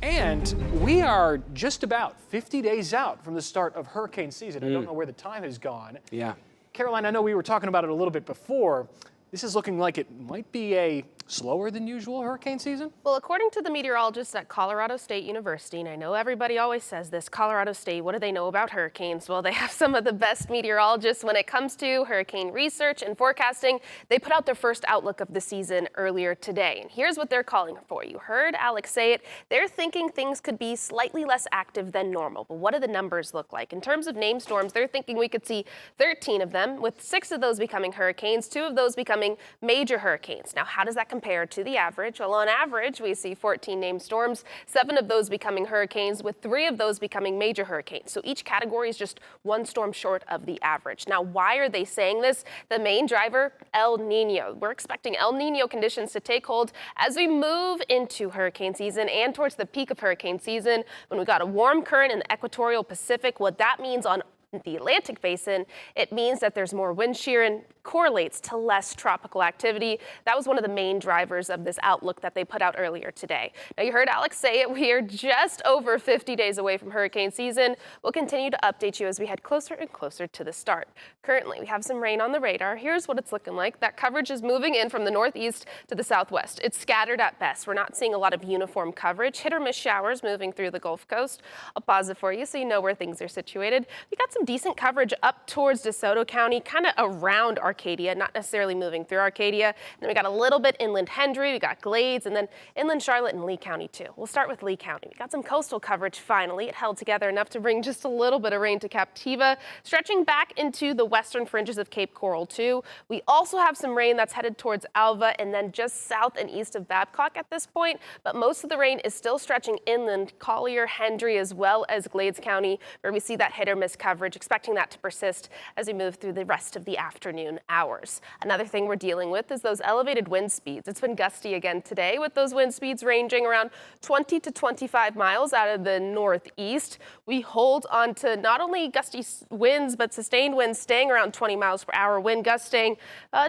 And we are just about 50 days out from the start of hurricane season. I don't know where the time has gone. Yeah. Caroline, I know we were talking about it a little bit before. This is looking like it might be a slower than usual hurricane season? Well, according to the meteorologists at Colorado State University, and I know everybody always says this, Colorado State, what do they know about hurricanes? Well, they have some of the best meteorologists when it comes to hurricane research and forecasting. They put out their first outlook of the season earlier today, and here's what they're calling for. You heard Alex say it. They're thinking things could be slightly less active than normal. But what do the numbers look like? In terms of named storms, they're thinking we could see 13 of them, with 6 of those becoming hurricanes, 2 of those becoming major hurricanes. Now, how does that compare to the average? Well, on average, we see 14 named storms, 7 of those becoming hurricanes, with 3 of those becoming major hurricanes. So each category is just 1 storm short of the average. Now, why are they saying this? The main driver, El Nino. We're expecting El Nino conditions to take hold as we move into hurricane season and towards the peak of hurricane season. When we've got a warm current in the equatorial Pacific, what that means on the Atlantic basin, it means that there's more wind shear and correlates to less tropical activity. That was one of the main drivers of this outlook that they put out earlier today. Now, you heard Alex say it. We are just over 50 days away from hurricane season. We'll continue to update you as we head closer and closer to the start. Currently, we have some rain on the radar. Here's what it's looking like. That coverage is moving in from the northeast to the southwest. It's scattered at best. We're not seeing a lot of uniform coverage. Hit or miss showers moving through the Gulf Coast. I'll pause it for you so you know where things are situated. We got some decent coverage up towards DeSoto County, kind of around Arcadia, not necessarily moving through Arcadia. And then we got a little bit inland Hendry, we got Glades, and then inland Charlotte and Lee County too. We'll start with Lee County. We got some coastal coverage finally. It held together enough to bring just a little bit of rain to Captiva, stretching back into the western fringes of Cape Coral too. We also have some rain that's headed towards Alva and then just south and east of Babcock at this point, but most of the rain is still stretching inland, Collier, Hendry, as well as Glades County, where we see that hit or miss coverage, expecting that to persist as we move through the rest of the afternoon hours. Another thing we're dealing with is those elevated wind speeds. It's been gusty again today, with those wind speeds ranging around 20 to 25 miles out of the northeast. We hold on to not only gusty winds, but sustained winds staying around 20 miles per hour, wind gusting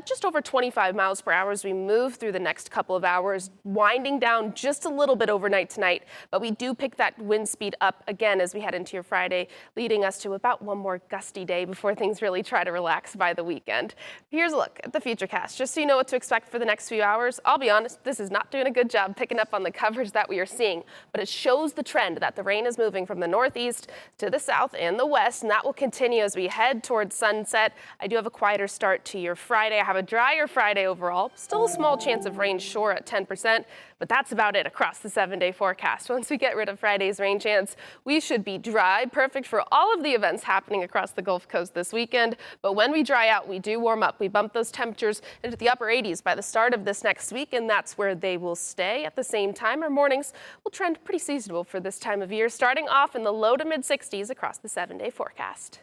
just over 25 miles per hour as we move through the next couple of hours, winding down just a little bit overnight tonight. But we do pick that wind speed up again as we head into your Friday, leading us to about one more gusty day before things really try to relax by the weekend. Here's a look at the futurecast, just so you know what to expect for the next few hours. I'll be honest, this is not doing a good job picking up on the coverage that we are seeing, but it shows the trend that the rain is moving from the northeast to the south and the west, and that will continue as we head towards sunset. I do have a quieter start to your Friday. I have a drier Friday overall. Still a small chance of rain, sure, at 10%, but that's about it across the 7-day forecast. Once we get rid of Friday's rain chance, we should be dry, perfect for all of the events happening across the Gulf Coast this weekend. But when we dry out, we do warm up. We bump those temperatures into the upper 80s by the start of this next week, and that's where they will stay. At the same time, our mornings will trend pretty seasonable for this time of year, starting off in the low to mid 60s across the 7-day forecast.